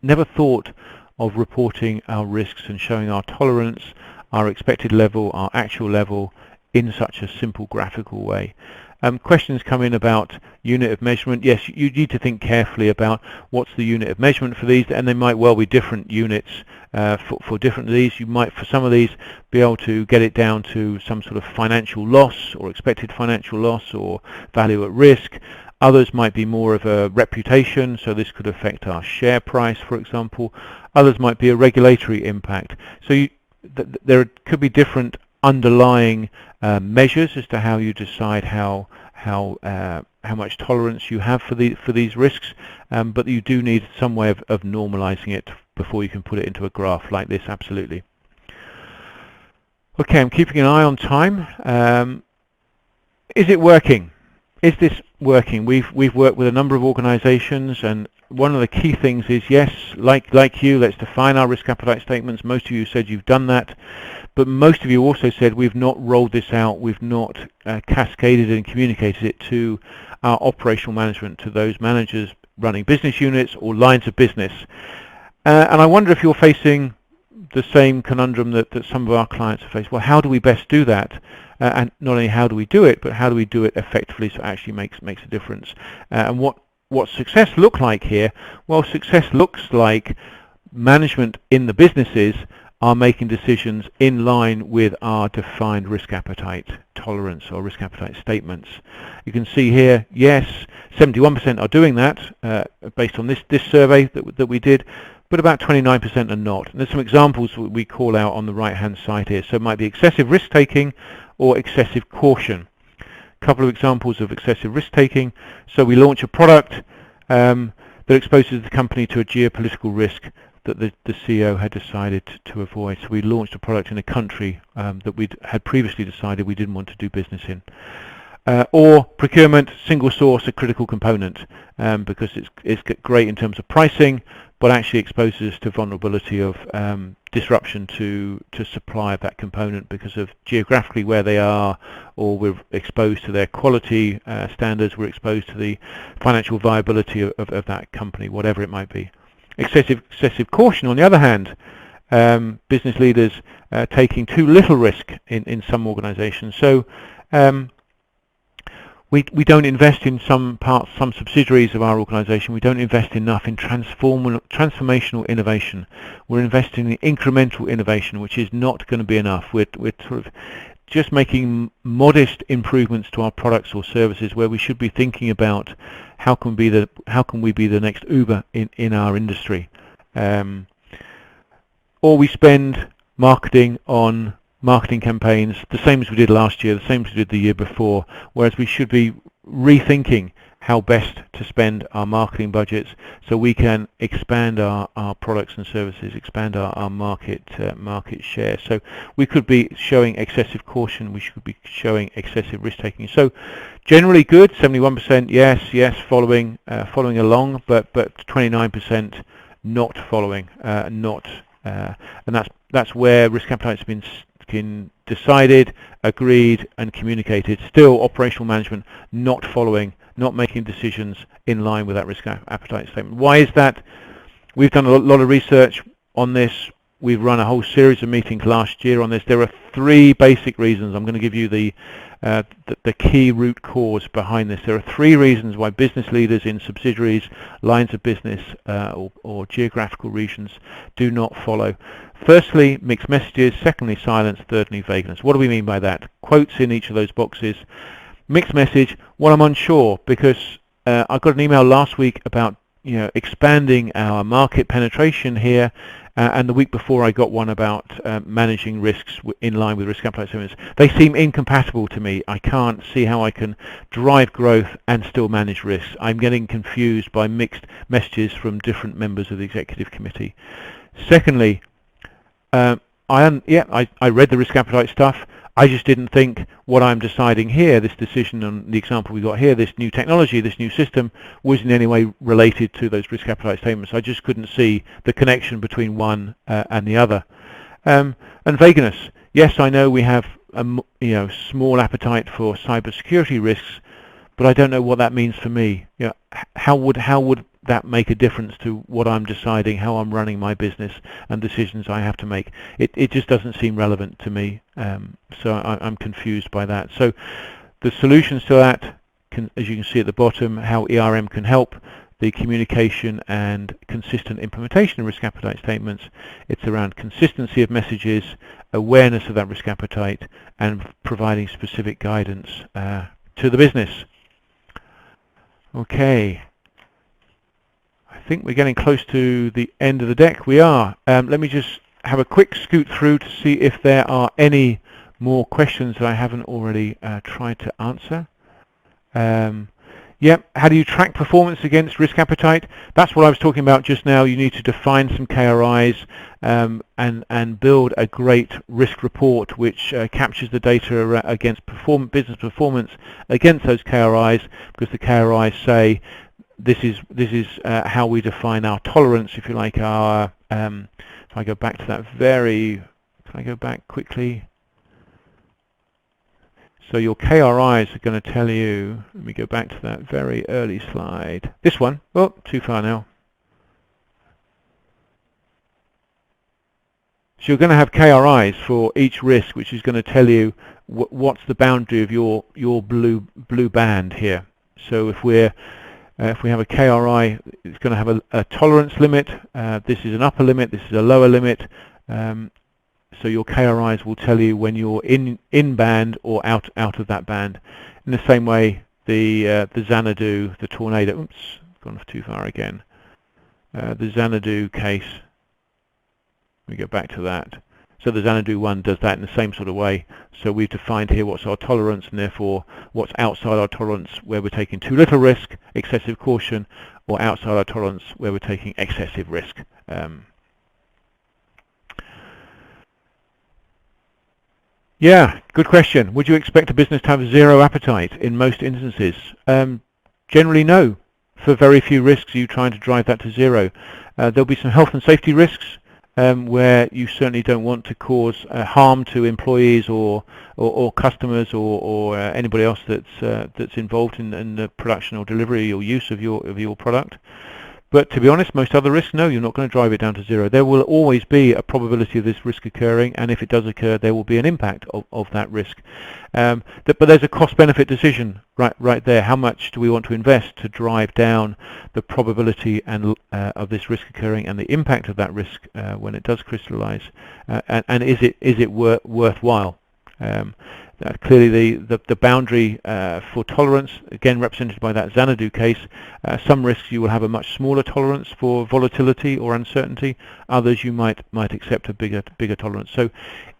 [SPEAKER 1] never thought of reporting our risks and showing our tolerance, our expected level, our actual level in such a simple graphical way. Questions come in about unit of measurement. Yes, you need to think carefully about what's the unit of measurement for these, and they might well be different units for different of these. You might, for some of these, be able to get it down to some sort of financial loss or expected financial loss or value at risk. Others might be more of a reputation, so this could affect our share price, for example. Others might be a regulatory impact. So there could be different underlying measures as to how you decide how much tolerance you have for these risks, but you do need some way of normalizing it before you can put it into a graph like this. Absolutely. Okay, I'm keeping an eye on time. Is it working? Is this working? We've worked with a number of organizations, and one of the key things is, yes, like you, let's define our risk appetite statements. Most of you said you've done that, but most of you also said we've not rolled this out, we've not cascaded and communicated it to our operational management, to those managers running business units or lines of business. And I wonder if you're facing the same conundrum that some of our clients have faced. Well, how do we best do that? And not only how do we do it, but how do we do it effectively so it actually makes a difference? And what success look like here? Well, success looks like management in the businesses are making decisions in line with our defined risk appetite tolerance or risk appetite statements. You can see here, yes, 71% are doing that based on this survey that we did, but about 29% are not. And there's some examples we call out on the right-hand side here. So it might be excessive risk-taking or excessive caution. A couple of examples of excessive risk-taking. So we launch a product that exposes the company to a geopolitical risk that the CEO had decided to avoid. So we launched a product in a country that we had previously decided we didn't want to do business in. Or procurement, single source, a critical component, because it's great in terms of pricing, but actually exposes us to vulnerability of disruption to supply of that component because of geographically where they are, or we're exposed to their quality standards, we're exposed to the financial viability of that company, whatever it might be. Excessive caution, on the other hand, business leaders taking too little risk in some organizations. So we don't invest in some subsidiaries of our organization. We don't invest enough in transformational innovation. We're investing in incremental innovation, which is not going to be enough. We're sort of just making modest improvements to our products or services, where we should be thinking about how can we be the next Uber in our industry. Or we spend marketing on marketing campaigns the same as we did last year, the same as we did the year before, whereas we should be rethinking how best to spend our marketing budgets so we can expand our products and services, expand our market share. So we could be showing excessive caution, we should be showing excessive risk taking. So generally good, 71% yes, following along, but 29% not following, and that's where risk appetite has been decided, agreed and communicated. Still operational management not following, not making decisions in line with that risk appetite statement. Why is that? We've done a lot of research on this. we've run a whole series of meetings last year on this. There are three basic reasons. I'm going to give you the key root cause behind this. There are three reasons why business leaders in subsidiaries, lines of business, or geographical regions do not follow. Firstly, mixed messages. Secondly, silence. Thirdly, vagueness. What do we mean by that? Quotes in each of those boxes. Mixed message. Well, I'm unsure because I got an email last week about expanding our market penetration here, and the week before I got one about managing risks in line with risk appetite statements. They seem incompatible to me. I can't see how I can drive growth and still manage risks. I'm getting confused by mixed messages from different members of the executive committee. Secondly, I read the risk appetite stuff. I just didn't think what I'm deciding here, this decision on the example we got here, this new technology, this new system, was in any way related to those risk appetite statements. I just couldn't see the connection between one and the other. And vagueness. Yes, I know we have a small appetite for cybersecurity risks, but I don't know what that means for me. How would that make a difference to what I'm deciding, how I'm running my business and decisions I have to make? It just doesn't seem relevant to me, so I'm confused by that. So the solutions to that, as you can see at the bottom, how ERM can help the communication and consistent implementation of risk appetite statements. It's around consistency of messages, awareness of that risk appetite, and providing specific guidance to the business. Okay. I think we're getting close to the end of the deck. We are. Let me just have a quick scoot through to see if there are any more questions that I haven't already tried to answer. How do you track performance against risk appetite? That's what I was talking about just now. You need to define some KRIs and build a great risk report which captures the data against business performance against those KRIs, because the KRIs say this is how we define our tolerance, if you like. If I go back to that can I go back quickly? So your KRIs are going to tell you, let me go back to that very early slide. This one, oh, too far now. So you're going to have KRIs for each risk, which is going to tell you what's the boundary of your blue band here. So if we have a KRI, it's going to have a tolerance limit. This is an upper limit. This is a lower limit. So your KRIs will tell you when you're in band or out of that band. In the same way, the Xanadu, the tornado. Oops, gone too far again. The Xanadu case. Let me go back to that. So the Xanadu one does that in the same sort of way. So we've defined here what's our tolerance, and therefore what's outside our tolerance, where we're taking too little risk, excessive caution, or outside our tolerance, where we're taking excessive risk. Yeah, good question. Would you expect a business to have zero appetite in most instances? Generally, no. For very few risks, you're trying to drive that to zero. There'll be some health and safety risks where you certainly don't want to cause harm to employees or customers or anybody else that's involved in the production or delivery or use of your product. But to be honest, most other risks, no, you're not going to drive it down to zero. There will always be a probability of this risk occurring, and if it does occur, there will be an impact of that risk. But there's a cost-benefit decision right there. How much do we want to invest to drive down the probability of this risk occurring and the impact of that risk when it does crystallize? And is it worthwhile? Clearly the boundary for tolerance, again represented by that Xanadu case, some risks you will have a much smaller tolerance for volatility or uncertainty, others you might accept a bigger tolerance. So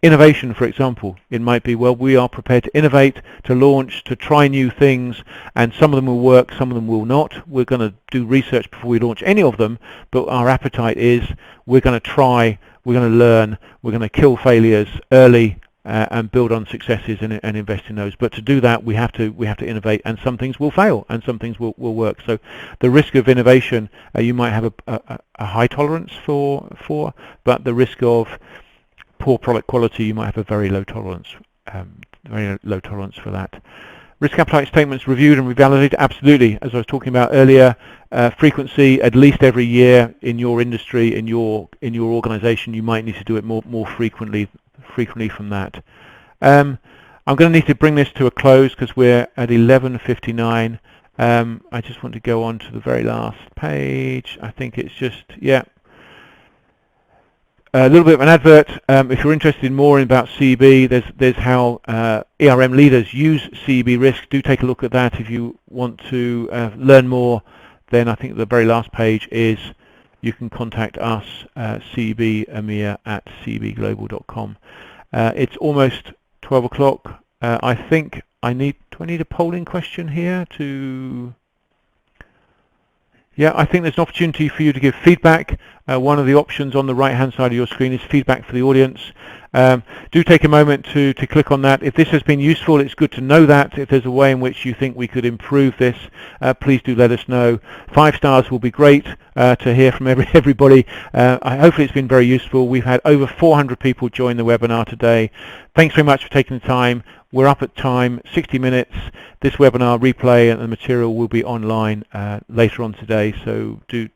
[SPEAKER 1] innovation, for example, it might be, well, we are prepared to innovate, to launch, to try new things, and some of them will work, some of them will not. We're going to do research before we launch any of them, but our appetite is we're going to try, we're going to learn, we're going to kill failures early, and build on successes and invest in those. But to do that, we have to innovate, and some things will fail and some things will work. So the risk of innovation, you might have a high tolerance for, but the risk of poor product quality, you might have a very low tolerance for that. Risk appetite statements reviewed and revalidated, absolutely. As I was talking about earlier, frequency, at least every year in your industry, in your organization. You might need to do it more frequently from that. I'm going to need to bring this to a close because we're at 11:59. I just want to go on to the very last page. I think it's just, yeah, a little bit of an advert. If you're interested more about CEB, there's how ERM leaders use CEB risk. Do take a look at that. If you want to learn more, then I think the very last page is you can contact us, cebemir@cebglobal.com. It's almost 12 o'clock. I think do I need a polling question here to... Yeah, I think there's an opportunity for you to give feedback. One of the options on the right-hand side of your screen is feedback for the audience. Do take a moment to click on that. If this has been useful, it's good to know that. If there's a way in which you think we could improve this, please do let us know. 5 stars will be great to hear from everybody. Hopefully it's been very useful. We've had over 400 people join the webinar today. Thanks very much for taking the time. We're up at time, 60 minutes. This webinar replay and the material will be online later on today, so do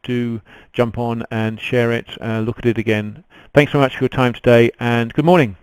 [SPEAKER 1] jump on and share it, look at it again. Thanks very much for your time today, and good morning.